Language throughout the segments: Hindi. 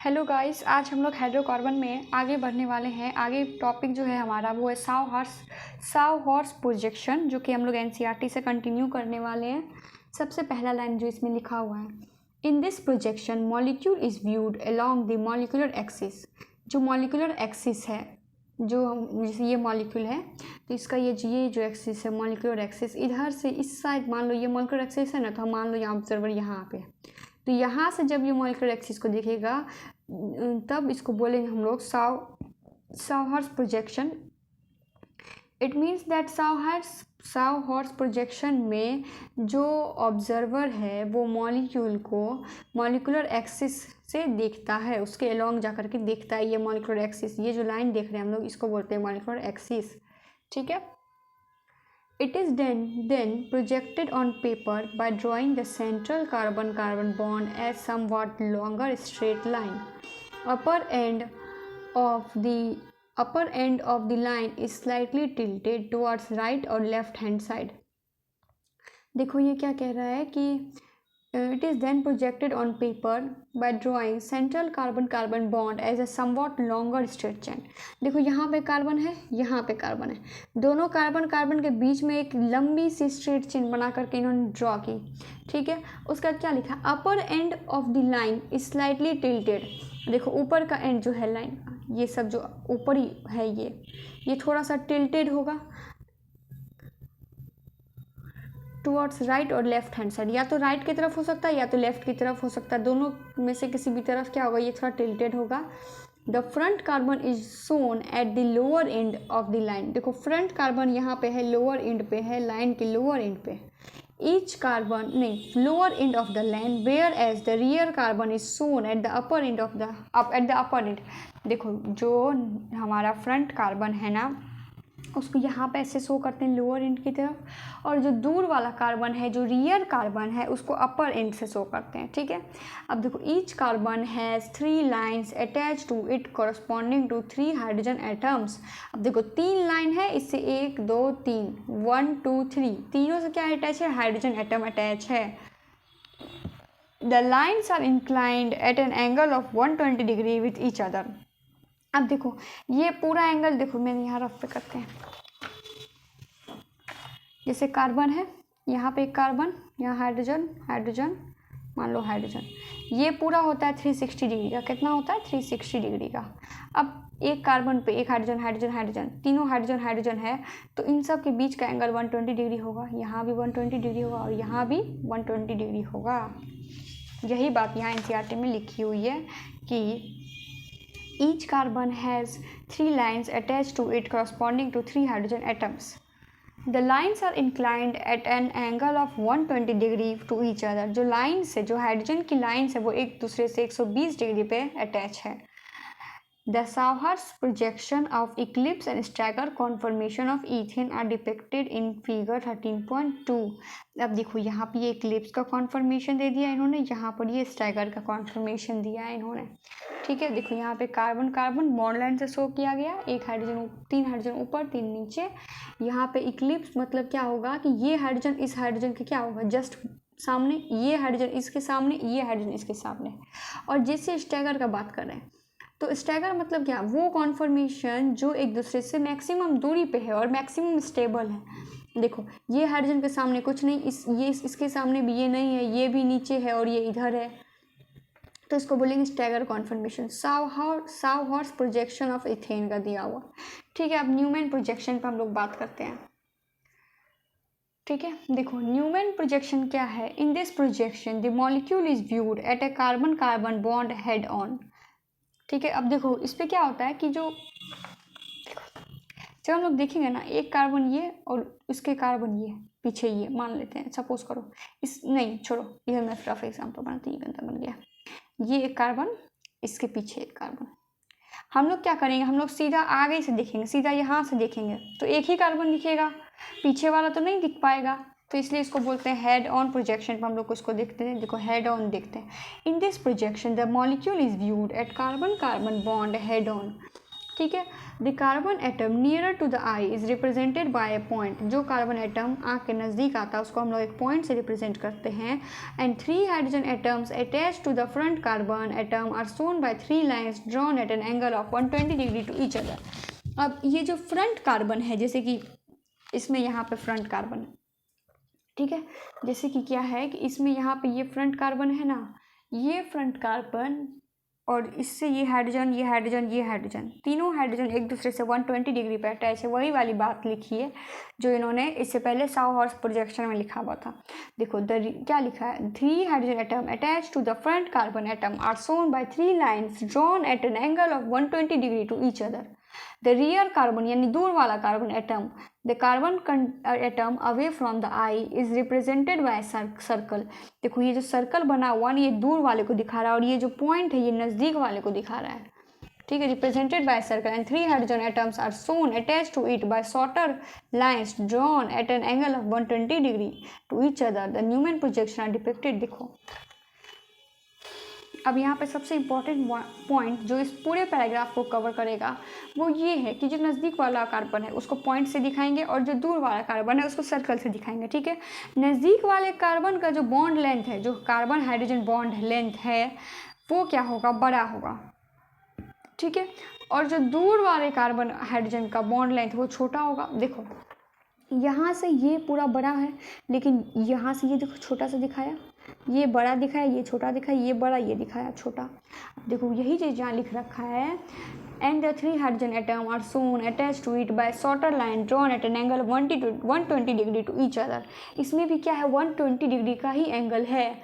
हेलो गाइस, आज हम लोग हाइड्रोकार्बन में आगे बढ़ने वाले हैं। आगे टॉपिक जो है हमारा वो है साव-हॉर्स प्रोजेक्शन, जो कि हम लोग एनसीईआरटी से कंटिन्यू करने वाले हैं। सबसे पहला लाइन जो इसमें लिखा हुआ है, in this projection molecule is viewed along the molecular axis. जो मॉलिक्यूलर एक्सिस है, जो जैसे ये मॉलिक्यूल है तो इसका ये जो एक्सिस है मॉलिक्यूलर एक्सिस, इधर से इस साइड मान लो ये मॉलिक्यूलर एक्सिस है ना, तो हम मान लो यहाँ ऑब्जर्वर यहाँ पे, तो यहाँ से जब ये मॉलिक्यूलर एक्सिस को देखेगा तब इसको बोलेंगे हम लोग sawhorse projection. It means that sawhorse projection में जो ऑब्जर्वर है वो मॉलिक्यूल को मॉलिक्यूलर एक्सिस से देखता है, उसके अलोंग जा कर के देखता है। ये मॉलिक्यूलर एक्सिस, ये जो लाइन देख रहे हैं हम लोग, इसको बोलते हैं मॉलिक्यूलर एक्सिस। ठीक है। It is then projected on paper by drawing the central carbon-carbon bond as somewhat longer straight line. Upper end of the line is slightly tilted towards right or left hand side. देखो ये क्या कह रहा है कि it is then projected on paper by drawing central carbon-carbon bond as a somewhat longer straight chain. देखो यहाँ पे कार्बन है, यहाँ पे कार्बन है, दोनों कार्बन कार्बन के बीच में एक लंबी सी स्ट्रेट चेन बना करके इन्होंने ड्रॉ की। ठीक है। उसका क्या लिखा, upper end of the line is slightly tilted. देखो ऊपर का एंड जो है लाइन, ये सब जो ऊपर ही है ये थोड़ा सा टिल्टेड होगा टुवर्ड्स राइट और लेफ्ट हैंड साइड, या तो राइट की तरफ हो सकता है या तो लेफ्ट की तरफ हो सकता है, दोनों में से किसी भी तरफ क्या होगा, ये थोड़ा टिल्टेड होगा। The front carbon is shown at the lower end of the line. देखो फ्रंट कार्बन यहाँ पे है, लोअर एंड पे है, लाइन के लोअर एंड पे। Each carbon lower end of the line, whereas the rear carbon is shown at the upper end of the upper end. देखो जो हमारा फ्रंट कार्बन है ना, उसको यहाँ पे ऐसे शो करते हैं लोअर एंड की तरफ, और जो दूर वाला कार्बन है, जो रियर कार्बन है, उसको अपर एंड से शो करते हैं। ठीक है। अब देखो each carbon has 3 lines attach to it corresponding to 3 hydrogen atoms. अब देखो 3 लाइन है, इससे 1 2 3 1 2 3 तीनों से क्या अटैच है, हाइड्रोजन एटम अटैच है। The lines are inclined at an angle of 120 degree with each other. अब देखो ये पूरा एंगल, देखो मैंने यहाँ रफ पे करते हैं, जैसे कार्बन है, यहाँ पे एक कार्बन, यहाँ हाइड्रोजन मान लो हाइड्रोजन, ये पूरा होता है 360 डिग्री का। कितना होता है, 360 डिग्री का। अब एक कार्बन पे एक हाइड्रोजन, तीनों हाइड्रोजन है, तो इन सब के बीच का एंगल 120 डिग्री होगा। यहाँ भी 120 डिग्री होगा और यहाँ भी 120 डिग्री होगा। यही बात यहाँ एनसीईआरटी में लिखी हुई है कि each carbon has 3 lines attached to it corresponding to 3 hydrogen atoms. The lines are inclined at an angle of 120 degree to each other. जो लाइन्स है, जो हाइड्रोजन की लाइन्स है, वो एक दूसरे से 120 डिग्री पे अटैच है। The Sav-Hurst projection of eclipse and stagger conformation of ethane are depicted in figure 13.2. अब देखो यहाँ पे ये इक्लिप्स का कॉन्फर्मेशन दे दिया इन्होंने, यहाँ पर ये स्टैगर का कॉन्फर्मेशन दिया है इन्होंने। ठीक है। देखो यहाँ पे कार्बन कार्बन बॉन्ड लाइन से शो किया गया, 3 हाइड्रोजन ऊपर 3 नीचे। यहाँ पे इक्लिप्स मतलब क्या होगा कि ये हाइड्रोजन इस हाइड्रोजन के क्या होगा, जस्ट सामने, ये हाइड्रोजन इसके सामने, ये हाइड्रोजन इसके सामने। और जैसे स्टैगर का बात कर रहे हैं, तो स्टैगर मतलब क्या, वो कॉन्फर्मेशन जो एक दूसरे से मैक्सिमम दूरी पे है और मैक्सिमम स्टेबल है। देखो ये हाइड्रोजन के सामने कुछ नहीं, इसके सामने भी ये नहीं है, ये भी नीचे है और ये इधर है, तो इसको बोलेंगे stagger conformation. Sawhorse projection of ethane का दिया हुआ। ठीक है। अब न्यूमैन प्रोजेक्शन पर हम लोग बात करते हैं। ठीक है। देखो न्यूमैन प्रोजेक्शन क्या है, in this projection the molecule is viewed at a carbon carbon bond head on. ठीक है। अब देखो इस पर क्या होता है कि जब हम लोग देखेंगे ना, एक कार्बन ये और इसके कार्बन ये पीछे, ये मान लेते हैं, सपोज करो छोड़ो, इधर मैं रफ एग्जाम्पल बनाती हूँ, गंदा बन गया। ये एक कार्बन, इसके पीछे एक कार्बन। हम लोग क्या करेंगे, हम लोग सीधा आगे से देखेंगे, सीधा यहाँ से देखेंगे तो एक ही कार्बन दिखेगा, पीछे वाला तो नहीं दिख पाएगा, तो इसलिए इसको बोलते हैं हेड ऑन प्रोजेक्शन। पर हम लोग उसको देखते हैं, देखो हेड ऑन देखते हैं। In this projection the molecule is viewed at carbon carbon bond head on. ठीक है। The carbon atom nearer to the eye is represented by a point, जो कार्बन एटम आँख के नज़दीक आता है उसको हम लोग एक पॉइंट से रिप्रेजेंट करते हैं। And 3 hydrogen atoms attach to the front carbon atom are shown by 3 lines drawn at an angle of 120 degree to each other. अब ये जो फ्रंट कार्बन है, जैसे कि इसमें यहाँ पे फ्रंट कार्बन है, ठीक है, जैसे कि क्या है कि इसमें यहाँ पे ये फ्रंट कार्बन है ना, ये फ्रंट कार्बन और इससे ये हाइड्रोजन, ये हाइड्रोजन, ये हाइड्रोजन, तीनों हाइड्रोजन एक दूसरे से 120 डिग्री पे अटैच है। वही वाली बात लिखी है जो इन्होंने इससे पहले साउहॉर्स प्रोजेक्शन में लिखा हुआ था। देखो क्या लिखा है, 3 hydrogen atom attach to the front carbon atom are shown by 3 lines drawn at an angle of 120 degree to each other. The rear carbon यानी दूर वाला carbon atom, the carbon atom away from the eye is represented by circle. देखो ये जो सर्कल बना हुआ ना, ये दूर वाले को दिखा रहा है और ये जो पॉइंट है ये नज़दीक वाले को दिखा रहा है, ठीक है, represented by circle. And 3 hydrogen atoms are shown attach to it by shorter lines drawn at an angle of 120 degree to each other. The Newman projection are depicted. देखो अब यहाँ पे सबसे इम्पॉर्टेंट पॉइंट जो इस पूरे पैराग्राफ को कवर करेगा वो ये है कि जो नज़दीक वाला कार्बन है उसको पॉइंट से दिखाएंगे और जो दूर वाला कार्बन है उसको सर्कल से दिखाएंगे, ठीक है। नज़दीक वाले कार्बन का जो बॉन्ड लेंथ है, जो कार्बन हाइड्रोजन बॉन्ड लेंथ है, वो क्या होगा, बड़ा होगा, ठीक है। और जो दूर वाले कार्बन हाइड्रोजन का बॉन्ड लेंथ वो छोटा होगा। देखो यहाँ से ये पूरा बड़ा है, लेकिन यहाँ से ये देखो छोटा सा दिखाया, ये बड़ा दिखाया, ये छोटा दिखाया, ये बड़ा, ये दिखाया छोटा। देखो यही चीज़ यहाँ लिख रखा है, and the 3 hydrogen atom are shown attach to it by shorter line drawn at an angle 120 degree to each other. इसमें भी क्या है, 120 डिग्री का ही एंगल है।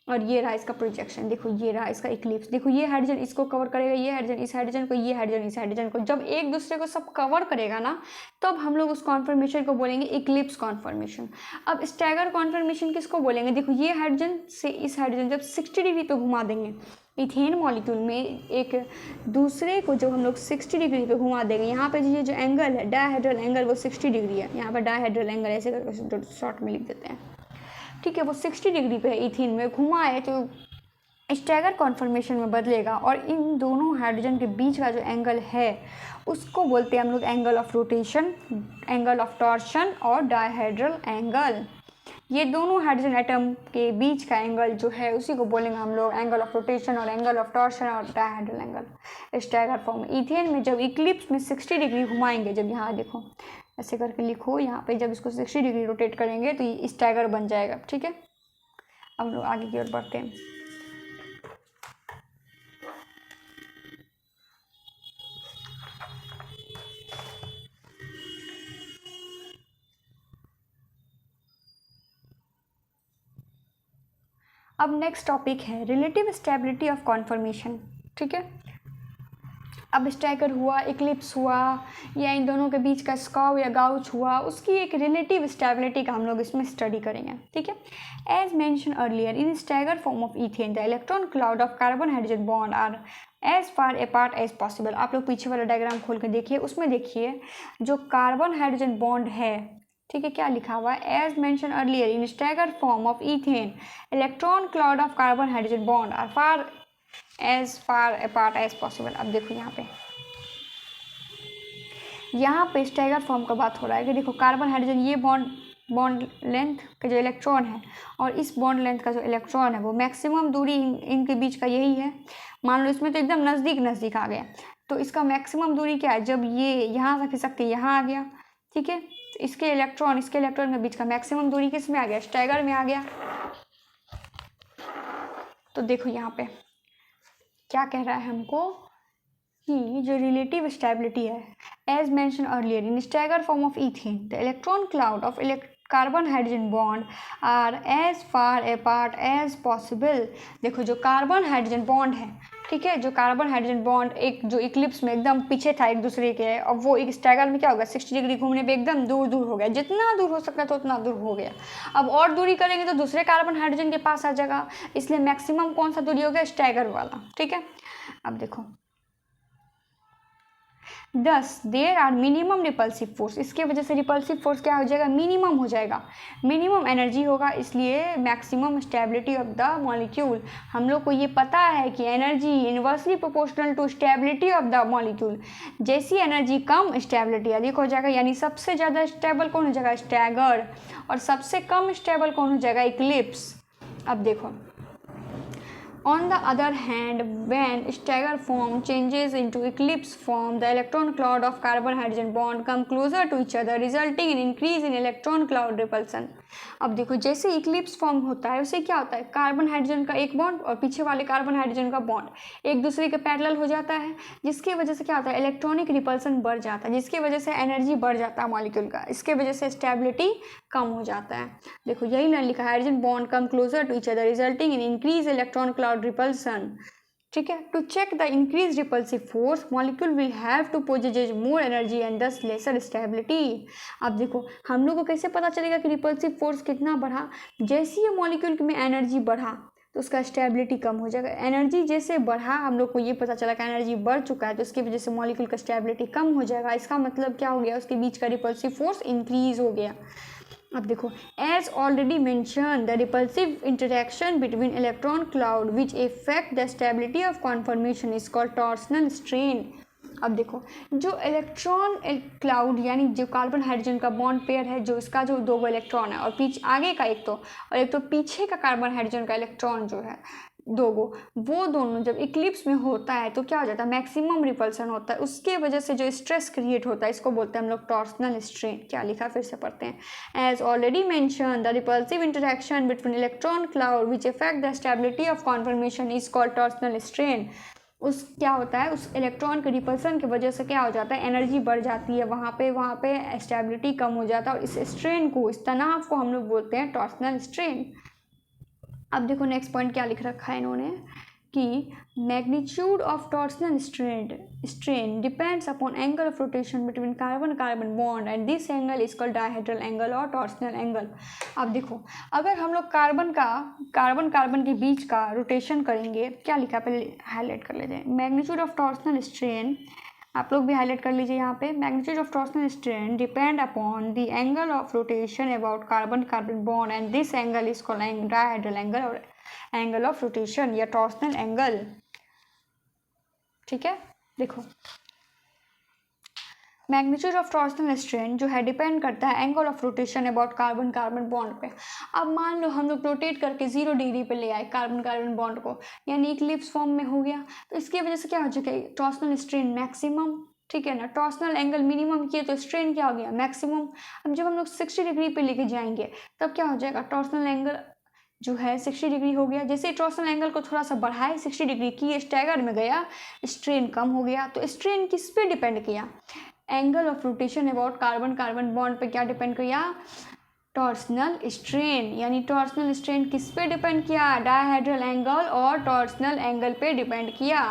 और ये रहा इसका प्रोजेक्शन, देखो ये रहा इसका इक्लिप्स। देखो ये हाइड्रोजन इसको कवर करेगा, ये हाइड्रोजन इस हाइड्रोजन को, ये हाइड्रोजन इस हाइड्रोजन को। जब एक दूसरे को सब कवर करेगा ना, तब हम लोग उस कॉन्फर्मेशन को बोलेंगे इक्लिप्स कॉन्फर्मेशन। अब स्टैगर कॉन्फर्मेशन किसको बोलेंगे, देखो ये हाइड्रोजन से इस हाइड्रोजन जब 60 डिग्री पे घुमा देंगे, इथेन मॉलिक्यूल में एक दूसरे को जब हम लोग 60 डिग्री पे घुमा देंगे, यहाँ पे ये जो एंगल है डायहेड्रल एंगल वो 60 डिग्री है, यहाँ पर डायहेड्रल एंगल ऐसे करके शॉर्ट में लिख देते हैं, ठीक है। वो 60 डिग्री पे इथेन में घुमाए तो स्टैगर कॉन्फर्मेशन में बदलेगा और इन दोनों हाइड्रोजन के बीच का जो एंगल है उसको बोलते हैं हम लोग angle of rotation, angle of torsion और डायहेड्रल एंगल। ये दोनों हाइड्रोजन एटम के बीच का एंगल जो है उसी को बोलेंगे हम लोग एंगल ऑफ रोटेशन और एंगल ऑफ टॉर्शन और dihedral angle. Stagger form ethane में जब इक्लिप्स में 60 डिग्री घुमाएंगे, जब यहाँ देखो ऐसे करके लिखो, यहाँ पे जब इसको 60 डिग्री रोटेट करेंगे तो ये स्टैगर बन जाएगा, ठीक है। अब लोग आगे की ओर बढ़ते हैं। अब नेक्स्ट टॉपिक है रिलेटिव स्टेबिलिटी ऑफ कॉन्फर्मेशन, ठीक है। अब स्टैगर हुआ, इक्लिप्स हुआ या इन दोनों के बीच का स्काउ या गाउच हुआ, उसकी एक रिलेटिव स्टेबिलिटी का हम लोग इसमें स्टडी करेंगे, ठीक है। As mention earlier in stagger form of ethane the electron cloud of carbon hydrogen bond are as far apart as possible. आप लोग पीछे वाला डायग्राम खोल के देखिए, उसमें देखिए जो कार्बन हाइड्रोजन बॉन्ड है, ठीक है, क्या लिखा हुआ है, as mention earlier in stagger form of ethane electron cloud of carbon hydrogen bond are far apart as possible. अब देखो यहाँ पे स्टैगर फॉर्म का बात हो रहा है कि देखो कार्बन हाइड्रोजन ये बॉन्ड लेंथ का जो इलेक्ट्रॉन है और इस बॉन्ड लेंथ का जो इलेक्ट्रॉन है वो मैक्सिमम दूरी इनके बीच का यही है। मान लो इसमें तो एकदम नज़दीक आ गया, तो इसका मैक्सिमम दूरी क्या है, जब ये यहाँ से खिसक के यहाँ आ गया, ठीक है, तो इसके इलेक्ट्रॉन के बीच का मैक्सिमम दूरी किस में आ गया, स्टैगर में आ गया। तो देखो यहाँ पे क्या कह रहा है हमको कि जो रिलेटिव स्टेबिलिटी है, as mention earlier in stagger form of ethane the electron cloud of carbon hydrogen bond are as far apart as possible. देखो जो कार्बन हाइड्रोजन बॉन्ड है, ठीक है, जो कार्बन हाइड्रोजन बॉन्ड एक जो इक्लिप्स में एकदम पीछे था एक दूसरे के, अब वो एक स्टैगर में क्या होगा 60 डिग्री घूमने पे एकदम दूर हो गया, जितना दूर हो सकता था उतना दूर हो गया। अब और दूरी करेंगे तो दूसरे कार्बन हाइड्रोजन के पास आ जाएगा, इसलिए मैक्सिमम कौन सा दूरी हो गया, स्टैगर वाला, ठीक है। अब देखो thus there are minimum repulsive force, इसके वजह से रिपल्सिव फोर्स क्या हो जाएगा, मिनिमम हो जाएगा, मिनिमम एनर्जी होगा, इसलिए maximum stability of the molecule. हम लोग को ये पता है कि energy inversely proportional to stability of the molecule, जैसी एनर्जी कम स्टेबिलिटी अधिक हो जाएगा, यानी सबसे ज़्यादा स्टेबल कौन हो जाएगा, स्टैगर, और सबसे कम स्टेबल कौन हो जाएगा, इक्लिप्स। अब देखो, on the other hand, when stagger form changes into eclipse form, the electron cloud of carbon hydrogen bond come closer to each other, resulting in increase in electron cloud repulsion। अब देखो, जैसे इक्लिप्स फॉर्म होता है उसे क्या होता है, कार्बन हाइड्रोजन का एक बॉन्ड और पीछे वाले कार्बन हाइड्रोजन का बॉन्ड एक दूसरे के पैरेलल हो जाता है, जिसकी वजह से क्या होता है, इलेक्ट्रॉनिक रिपल्सन बढ़ जाता है, जिसकी वजह से एनर्जी बढ़ जाता है मॉलिक्यूल का, इसके वजह से स्टेबिलिटी कम हो जाता है। देखो यही ना लिखा है, hydrogen bond come closer to each other resulting in increase electron cloud repulsion. ठीक है, to check the increase repulsive force molecule will have to possess more energy and thus lesser stability. अब देखो, हम लोग को कैसे पता चलेगा कि रिपल्सिव फोर्स कितना बढ़ा, जैसे ही मॉलिक्यूल में एनर्जी बढ़ा तो उसका स्टेबिलिटी कम हो जाएगा। एनर्जी जैसे बढ़ा, हम लोग को ये पता चला कि एनर्जी बढ़ चुका है, तो उसकी वजह से मॉलिक्यूल का स्टेबिलिटी कम हो जाएगा। इसका मतलब क्या हो गया, उसके बीच का रिपल्सिव फोर्स इंक्रीज हो गया। अब देखो, as already mention the repulsive interaction between electron cloud which affect the stability of conformation is called torsional strain. अब देखो, जो इलेक्ट्रॉन क्लाउड यानी जो कार्बन हाइड्रोजन का बॉन्ड पेयर है, जो इसका जो दो इलेक्ट्रॉन है और पीछे आगे का एक तो, और एक तो पीछे का कार्बन हाइड्रोजन का इलेक्ट्रॉन जो है दो वो दोनों जब इक्लिप्स में होता है तो क्या हो जाता है, मैक्सिमम रिपल्सन होता है, उसके वजह से जो स्ट्रेस क्रिएट होता है इसको बोलते हैं हम लोग टॉर्सनल स्ट्रेन। क्या लिखा, फिर से पढ़ते हैं, as already mention the repulsive interaction between electron cloud which affect the stability of conformation is called torsional strain. उस क्या होता है, उस इलेक्ट्रॉन के रिपल्सन की वजह से क्या हो जाता है, एनर्जी बढ़ जाती है, वहाँ पे स्टेबिलिटी कम हो जाता है, और इस स्ट्रेन को, इस तनाव को हम लोग बोलते हैं टॉर्सनल स्ट्रेन। अब देखो नेक्स्ट पॉइंट क्या लिख रखा है इन्होंने कि magnitude of torsional strain depends upon angle of rotation between carbon carbon bond and this angle is called dihedral angle और टॉर्सनल एंगल। अब देखो, अगर हम लोग कार्बन के बीच का रोटेशन करेंगे, क्या लिखा है पहले हाईलाइट कर लेते हैं, मैग्नीट्यूड ऑफ टॉर्सनल स्ट्रेन, आप लोग भी हाईलाइट कर लीजिए यहाँ पे, magnitude of torsional strain depend upon the angle of rotation about carbon carbon bond and this angle is called dihedral angle और एंगल ऑफ रोटेशन या टॉर्सनल एंगल। ठीक है, देखो मैग्नीट्यूड ऑफ टॉर्सनल स्ट्रेन जो है डिपेंड करता है angle of rotation about carbon carbon bond पे। अब मान लो हम लोग रोटेट करके 0 डिग्री पे ले आए कार्बन कार्बन बॉन्ड को, यानी इक्लिप्स फॉर्म में हो गया, तो इसकी वजह से क्या हो जाएगा, टॉर्सनल स्ट्रेन मैक्सिमम, ठीक है ना, टॉर्सनल एंगल मिनिमम किए तो स्ट्रेन क्या हो गया, मैक्सिमम। अब जब हम लोग 60 डिग्री पे लेके जाएंगे तब क्या हो जाएगा, टॉर्सनल एंगल जो है 60 डिग्री हो गया, जैसे टॉर्सनल एंगल को थोड़ा सा बढ़ाए 60 डिग्री की, स्टैगर में गया, स्ट्रेन कम हो गया। तो स्ट्रेन किस पे डिपेंड किया, angle of rotation about carbon carbon bond पे क्या डिपेंड किया, टॉर्सनल स्ट्रेन। यानी टॉर्सनल स्ट्रेन किस पे डिपेंड किया, डायहेड्रल एंगल और टॉर्सनल एंगल पे डिपेंड किया।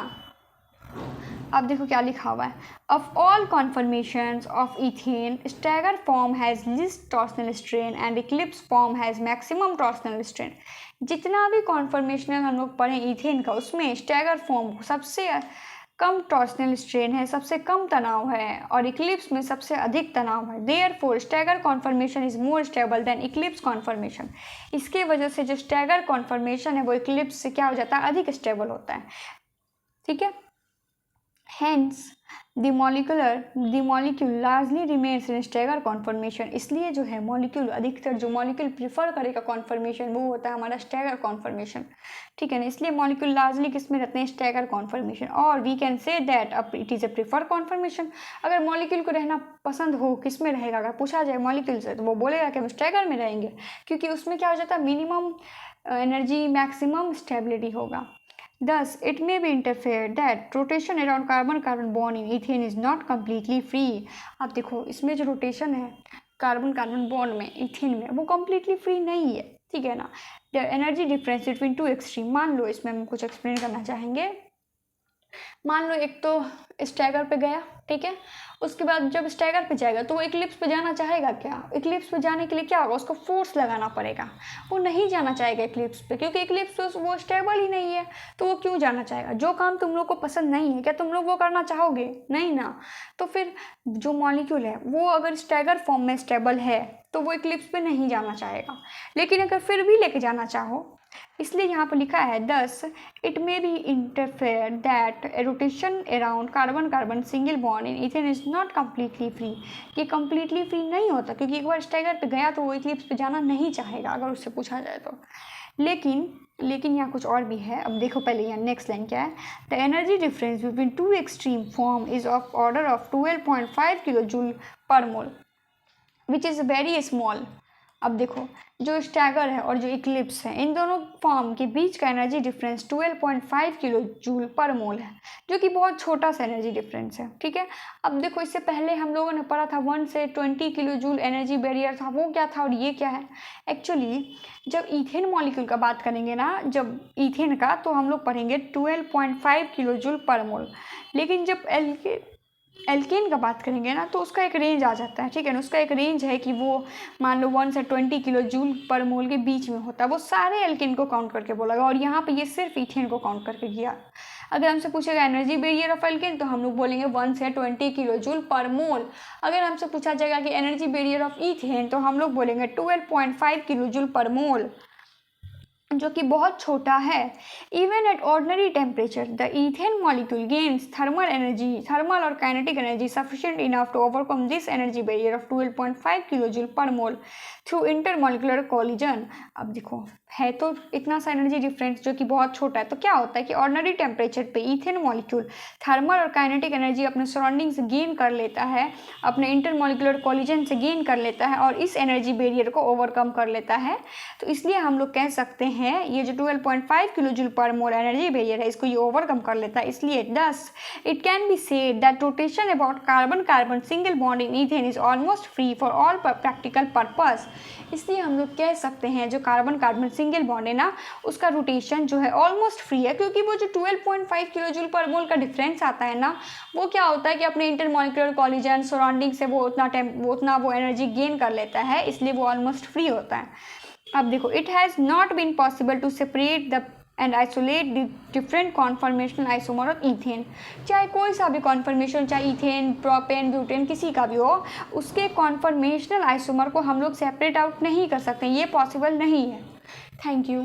अब देखो क्या लिखा हुआ है, of all conformations of ethane stagger form has least torsional strain and eclipse form has maximum torsional strain. जितना भी कॉन्फॉर्मेशनल हम लोग पढ़े इथेन का, उसमें स्टैगर फॉर्म सबसे कम टॉर्सनल स्ट्रेन है, सबसे कम तनाव है, और इक्लिप्स में सबसे अधिक तनाव है। Therefore stagger conformation is more stable than eclipse conformation. इसके वजह से जो स्टैगर कॉन्फॉर्मेशन है वो इक्लिप्स से क्या हो जाता है, अधिक स्टेबल होता है। ठीक है, hence the molecule largely remains in stagger conformation. इसलिए जो है मॉलिक्यूल, अधिकतर जो मॉलिक्यूल प्रीफर करेगा कॉन्फॉर्मेशन वो होता है हमारा स्टैगर कॉन्फॉर्मेशन। ठीक है ना, इसलिए मॉलिक्यूल लार्जली किस में रहते हैं, स्टैगर कॉन्फॉर्मेशन। और वी कैन से दैट अब it is a prefer conformation. अगर मॉलिक्यूल को रहना पसंद हो किस में रहेगा, अगर पूछा जाए मॉलिक्यूल से तो वो बोलेगा कि हम स्टैगर में रहेंगे, क्योंकि उसमें क्या हो जाता है, मिनिमम एनर्जी मैक्सिमम स्टेबिलिटी होगा। Thus, it may be inferred that rotation around carbon-carbon bond in ethane is not completely free। अब देखो इसमें जो रोटेशन है कार्बन कार्बन बॉन्ड में, इथेन में, वो completely free नहीं है। ठीक है ना, the energy difference between two extreme, मान लो इसमें हम कुछ एक्सप्लेन करना चाहेंगे मान लो एक तो स्टैगर पे गया, ठीक है, उसके बाद जब स्टैगर पे जाएगा तो वो इक्लिप्स पे जाना चाहेगा क्या? इक्लिप्स पे जाने के लिए क्या होगा, उसको फोर्स लगाना पड़ेगा, वो नहीं जाना चाहेगा इक्लिप्स पे, क्योंकि इक्लिप्स पे वो स्टेबल ही नहीं है, तो वो क्यों जाना चाहेगा? जो काम तुम लोग को पसंद नहीं है, क्या तुम लोग वो करना चाहोगे? नहीं ना। तो फिर जो मॉलिक्यूल है वो अगर स्टैगर फॉर्म में स्टेबल है तो वो इक्लिप्स पे नहीं जाना चाहेगा। लेकिन अगर फिर भी लेके जाना चाहो, इसलिए यहाँ पर लिखा है thus it may be interfere that rotation around carbon carbon single bond in ethane is not completely free. ये कम्प्लीटली फ्री नहीं होता, क्योंकि एक बार स्टैगर पे गया तो वो इक्लिप्स पे जाना नहीं चाहेगा अगर उससे पूछा जाए तो। लेकिन यहाँ कुछ और भी है। अब देखो पहले यहाँ नेक्स्ट लाइन क्या है, the energy difference between two extreme form is of order of 12.5 kilo joule per mole which is very small. अब देखो जो स्टैगर है और जो इक्लिप्स है, इन दोनों फॉर्म के बीच का energy difference 12.5 kilo joule per मोल है, जो कि बहुत छोटा सा एनर्जी डिफरेंस है, ठीक है। अब देखो इससे पहले हम लोगों ने पढ़ा था 1 से 20 किलो जूल एनर्जी बैरियर था, वो क्या था और ये क्या है। एक्चुअली जब ईथेन मॉलिक्यूल का बात करेंगे ना, जब ईथेन का, तो हम लोग पढ़ेंगे 12.5 किलो जूल पर मोल। लेकिन जब एल्केन का बात करेंगे ना तो उसका एक रेंज आ जाता है, ठीक है ना। उसका एक रेंज है कि वो मान लो 1 से 20 किलो जूल पर मोल के बीच में होता है, वो सारे एल्केन को काउंट करके बोलेगा, और यहाँ पे ये सिर्फ ईथेन को काउंट करके किया। अगर हमसे पूछेगा एनर्जी बैरियर ऑफ एल्केन तो हम लोग बोलेंगे 1 से 20 किलो जूल पर मोल। अगर हमसे पूछा जाएगा कि एनर्जी बैरियर ऑफ ईथेन तो हम लोग बोलेंगे 12.5 किलो जूल पर मोल, जो कि बहुत छोटा है। Even at ordinary temperature the ethane molecule gains thermal और kinetic energy sufficient enough to overcome this energy barrier of 12.5 kilo joule per mole through intermolecular collision. अब देखो है तो इतना सा एनर्जी डिफरेंस जो कि बहुत छोटा है, तो क्या होता है कि ऑर्डिनरी टेम्परेचर पे ईथेन मॉलिक्यूल थर्मल और काइनेटिक एनर्जी अपने सराउंडिंग से गेन कर लेता है, अपने इंटरमॉलिक्यूलर कोलिजन से गेन कर लेता है और इस एनर्जी बैरियर को ओवरकम कर लेता है। तो इसलिए हम लोग कह सकते हैं ये जो 12.5 किलो जूल पर मोल एनर्जी बैरियर है इसको ये ओवरकम कर लेता है। इसलिए thus it can be said that rotation about carbon carbon single bond in ethane is almost free for all practical purpose. इसलिए हम लोग कह सकते हैं जो कार्बन कार्बन सिंगल बॉन्ड है ना, उसका रोटेशन जो है ऑलमोस्ट फ्री है, क्योंकि वो जो 12.5 किलो जूल पर मोल का डिफरेंस आता है ना, वो क्या होता है कि अपने इंटरमॉलिक्यूलर कोलिजन सराउंडिंग से वो उतना एनर्जी गेन कर लेता है, इसलिए वो ऑलमोस्ट फ्री होता है। अब देखो it has not been possible to separate the and isolate the different conformational isomer of ethane. चाहे कोई सा भी कॉन्फॉर्मेशन, चाहे ईथेन, प्रोपेन, ब्यूटेन, किसी का भी हो, उसके कॉन्फॉर्मेशनल आइसोमर को हम लोग सेपरेट आउट नहीं कर सकते, ये पॉसिबल नहीं है। Thank you.